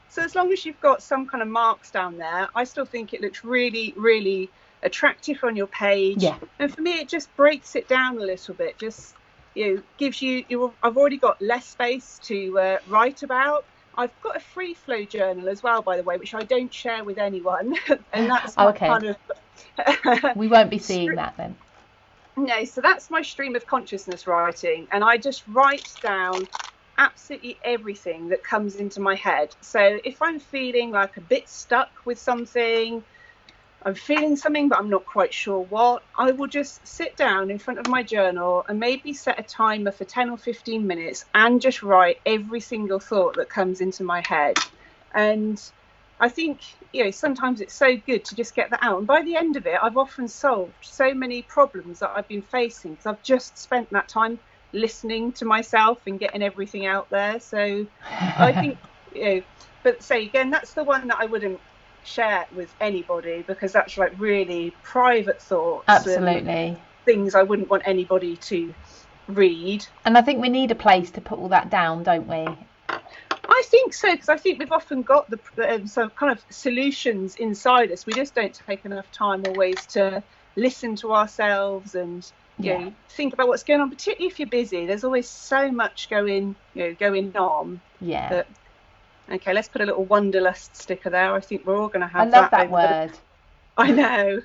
so as long as you've got some kind of marks down there, I still think it looks really, really attractive on your page. Yeah. And for me, it just breaks it down a little bit. Just gives you. I've already got less space to write about. I've got a free flow journal as well, by the way, which I don't share with anyone, and that's my kind of. We won't be seeing that then. No, so that's my stream of consciousness writing, and I just write down absolutely everything that comes into my head. So if I'm feeling like a bit stuck with something, I'm feeling something but I'm not quite sure what, I will just sit down in front of my journal and maybe set a timer for 10 or 15 minutes and just write every single thought that comes into my head. And I think, sometimes it's so good to just get that out. And by the end of it, I've often solved so many problems that I've been facing because I've just spent that time listening to myself and getting everything out there. So I think, but say again, that's the one that I wouldn't share with anybody, because that's like really private thoughts. Absolutely. Things I wouldn't want anybody to read. And I think we need a place to put all that down, don't we? I think so, because I think we've often got some kind of solutions inside us. We just don't take enough time always to listen to ourselves and think about what's going on. Particularly if you're busy, there's always so much going on. Yeah. That, okay, let's put a little wanderlust sticker there. I think we're all going to have that. I love that word. I know.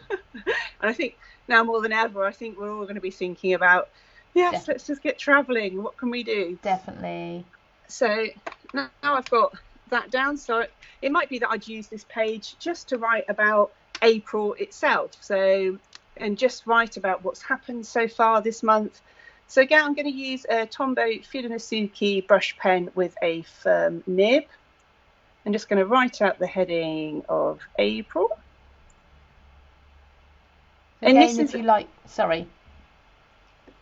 And I think now more than ever, I think we're all going to be thinking about, let's just get travelling. What can we do? Definitely. So now I've got that down. So it might be that I'd use this page just to write about April itself. So, and just write about what's happened so far this month. So again, I'm going to use a Tombow Fudenosuke brush pen with a firm nib. I'm just going to write out the heading of April. Again, and if you like, sorry.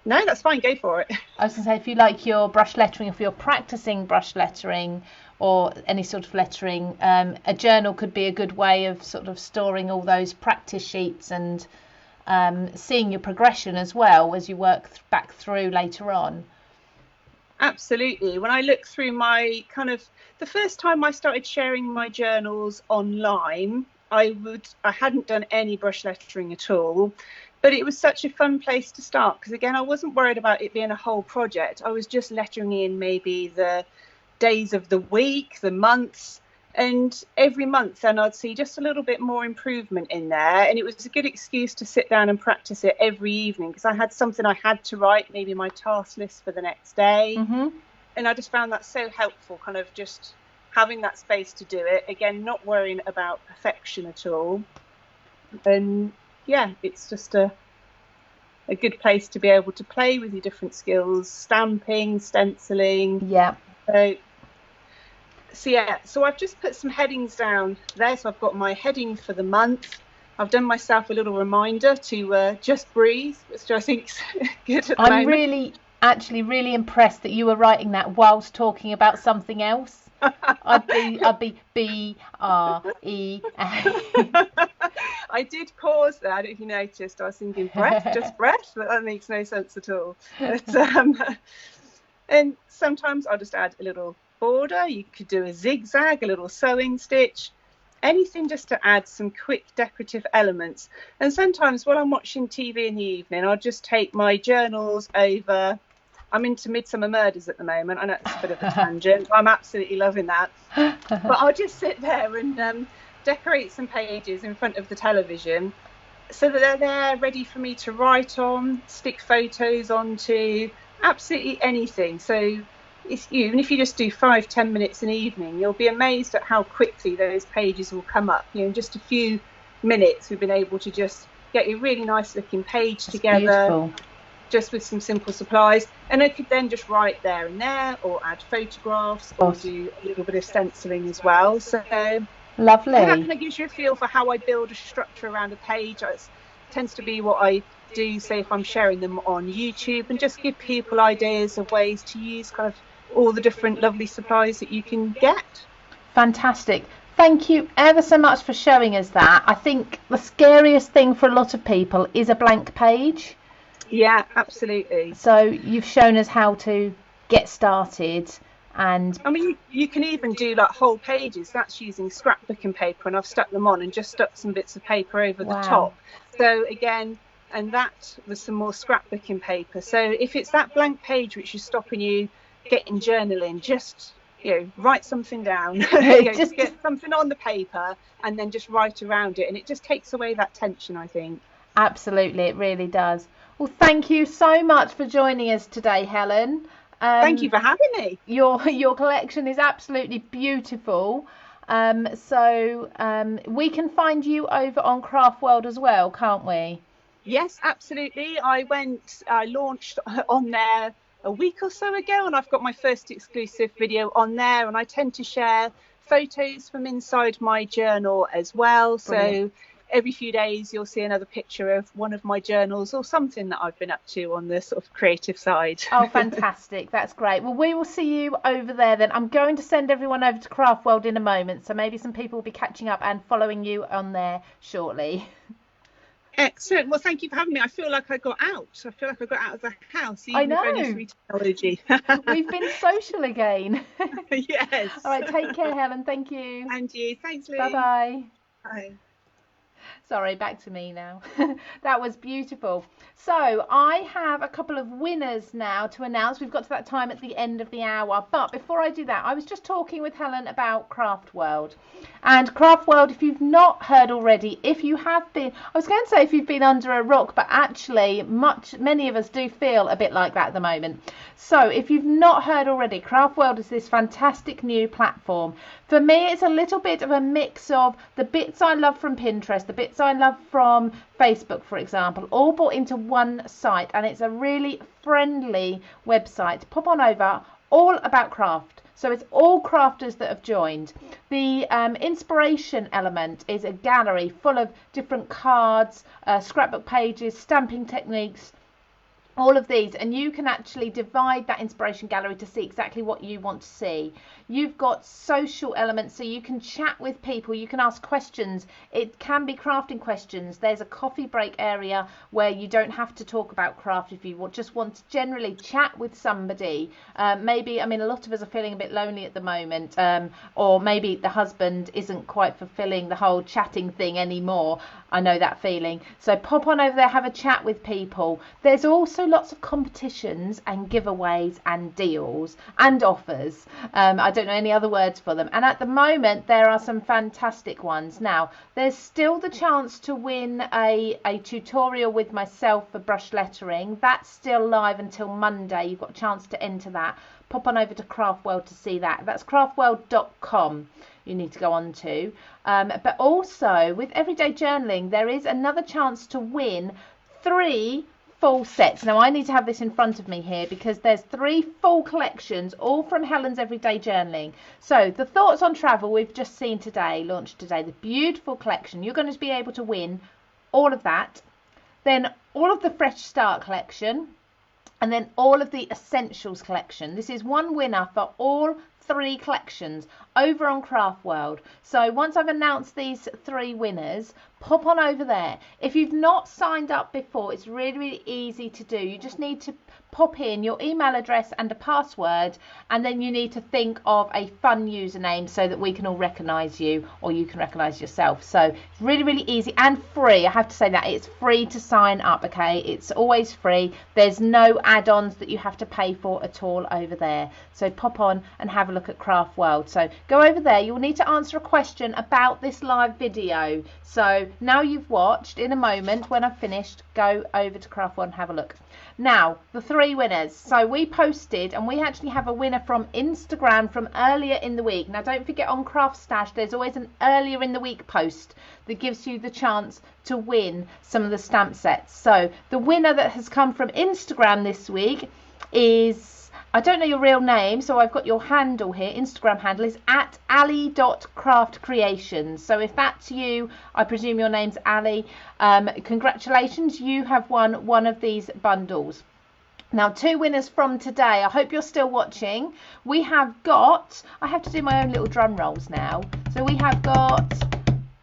No, that's fine. Go for it. I was going to say, if you like your brush lettering, if you're practicing brush lettering or any sort of lettering, a journal could be a good way of sort of storing all those practice sheets and seeing your progression as well as you work back through later on. Absolutely. When I look through my the first time I started sharing my journals online, I hadn't done any brush lettering at all. But it was such a fun place to start, because again, I wasn't worried about it being a whole project. I was just lettering in maybe the days of the week, the months, and every month then I'd see just a little bit more improvement in there. And it was a good excuse to sit down and practice it every evening, because I had something I had to write, maybe my task list for the next day. Mm-hmm. And I just found that so helpful, kind of just having that space to do it. Again, not worrying about perfection at all. And it's just a good place to be able to play with your different skills, stamping, stenciling. Yeah. So I've just put some headings down there. So I've got my heading for the month. I've done myself a little reminder to just breathe, which I think is good at the moment. I'm really impressed that you were writing that whilst talking about something else. I'd be B-R-E. I did pause there. I don't know if you noticed. I was thinking just breath, but that makes no sense at all. But, and sometimes I'll just add a little border. You could do a zigzag, a little sewing stitch, anything just to add some quick decorative elements. And sometimes while I'm watching TV in the evening, I'll just take my journals over. I'm into Midsummer Murders at the moment. I know it's a bit of a tangent. I'm absolutely loving that. But I'll just sit there and decorate some pages in front of the television so that they're there ready for me to write on, stick photos onto, absolutely anything. So even if you just do 5-10 minutes an evening, you'll be amazed at how quickly those pages will come up. In just a few minutes, we've been able to just get a really nice looking page together. Beautiful. Just with some simple supplies, and I could then just write there and there, or add photographs, or do a little bit of stenciling as well. So lovely. that kind of gives you a feel for how I build a structure around a page. tends to be what I do, say, if I'm sharing them on YouTube, and just give people ideas of ways to use kind of all the different lovely supplies that you can get. Fantastic. Thank you ever so much for showing us that. I think the scariest thing for a lot of people is a blank page. Yeah, absolutely. So you've shown us how to get started. And I mean, you can even do like whole pages. That's using scrapbooking paper, and I've stuck them on and just stuck some bits of paper over the top. So again, and that was some more scrapbooking paper. So if it's that blank page which is stopping you getting journaling, just write something down. Just get something on the paper and then just write around it, and it just takes away that tension, I think. Absolutely, it really does. Well, thank you so much for joining us today, Helen. Thank you for having me. Your collection is absolutely beautiful. So we can find you over on Craft World as well, can't we? Yes, absolutely. I launched on there a week or so ago, and I've got my first exclusive video on there, and I tend to share photos from inside my journal as well. Brilliant. So every few days you'll see another picture of one of my journals or something that I've been up to on the sort of creative side. Oh, fantastic. That's great. Well, we will see you over there then. I'm going to send everyone over to Craft World in a moment, so maybe some people will be catching up and following you on there shortly. Excellent. Well, thank you for having me. I feel like I got out. I feel like I got out of the house. I know. Technology. We've been social again. Yes. All right. Take care, Helen. Thank you. And you. Thanks, Lou. Bye-bye. Bye. Sorry, back to me now. That was beautiful. So I have a couple of winners now to announce. We've got to that time at the end of the hour. But before I do that, I was just talking with Helen about Craft World. And Craft World, if you've not heard already, if you have been, I was going to say if you've been under a rock, but actually many of us do feel a bit like that at the moment. So if you've not heard already, Craft World is this fantastic new platform. For me, it's a little bit of a mix of the bits I love from Pinterest, the bits I love from Facebook, for example, all brought into one site, and it's a really friendly website. Pop on over, all about craft. So it's all crafters that have joined. The inspiration element is a gallery full of different cards, scrapbook pages, stamping techniques, all of these, and you can actually divide that inspiration gallery to see exactly what you want to see. You've got social elements, so you can chat with people, you can ask questions. It can be crafting questions. There's a coffee break area where you don't have to talk about craft if you just want to generally chat with somebody. Maybe, I mean, a lot of us are feeling a bit lonely at the moment, or maybe the husband isn't quite fulfilling the whole chatting thing anymore. I know that feeling. So pop on over there, have a chat with people. There's also lots of competitions and giveaways and deals and offers. I don't know any other words for them. And at the moment, there are some fantastic ones. Now, there's still the chance to win a tutorial with myself for brush lettering. That's still live until Monday. You've got a chance to enter that. Pop on over to Craft World to see that. That's craftworld.com. You need to go on to. But also, with Everyday Journaling, there is another chance to win 3 full sets. Now I need to have this in front of me here because there's 3 full collections, all from Helen's Everyday Journaling. So the Thoughts on Travel we've just seen today, launched today, the beautiful collection. You're going to be able to win all of that. Then all of the Fresh Start collection, and then all of the Essentials collection. This is one winner for all 3 collections over on Craft World. So once I've announced these 3 winners, pop on over there. If you've not signed up before, it's really, really easy to do. You just need to pop in your email address and a password, and then you need to think of a fun username so that we can all recognise you, or you can recognise yourself. So it's really, really easy and free. I have to say that it's free to sign up, okay? It's always free. There's no add-ons that you have to pay for at all over there. So pop on and have a look at Craft World. So go over there. You'll need to answer a question about this live video. So now you've watched, in a moment when I've finished, go over to Craft World and have a look. Now, the 3 winners. So we posted, and we actually have a winner from Instagram from earlier in the week. Now, don't forget, on CraftStash, there's always an earlier in the week post that gives you the chance to win some of the stamp sets. So the winner that has come from Instagram this week is I don't know your real name, so I've got your handle here. Instagram handle is at ali.craftcreations. So if that's you, I presume your name's Ali. Congratulations, you have won one of these bundles. Now, 2 winners from today. I hope you're still watching. We have got, I have to do my own little drum rolls now. So we have got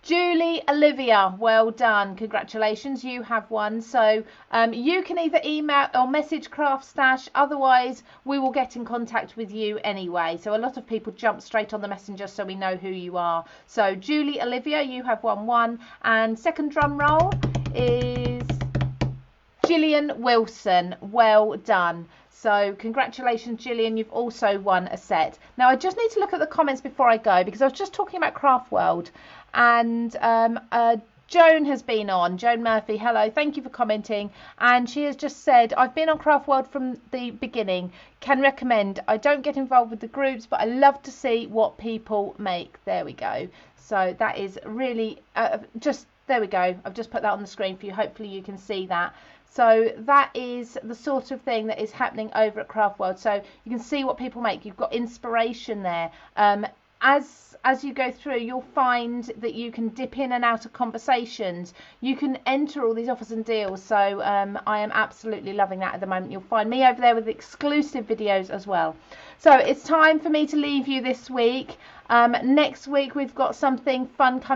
Julie Olivia, well done, congratulations, you have won. So you can either email or message CraftStash, otherwise we will get in contact with you anyway. So a lot of people jump straight on the messenger so we know who you are. So Julie Olivia, you have won one, and second drum roll is Gillian Wilson, well done. So congratulations, Gillian, you've also won a set. Now I just need to look at the comments before I go, because I was just talking about Craft World, and Joan has been on. Joan Murphy, hello, thank you for commenting, and she has just said, I've been on Craft World from the beginning, can recommend. I don't get involved with the groups, but I love to see what people make. There we go. So that is really just, there we go, I've just put that on the screen for you, hopefully you can see that. So that is the sort of thing that is happening over at Craft World. So you can see what people make. You've got inspiration there. As you go through, you'll find that you can dip in and out of conversations. You can enter all these offers and deals. So I am absolutely loving that at the moment. You'll find me over there with exclusive videos as well. So it's time for me to leave you this week. Next week we've got something fun coming.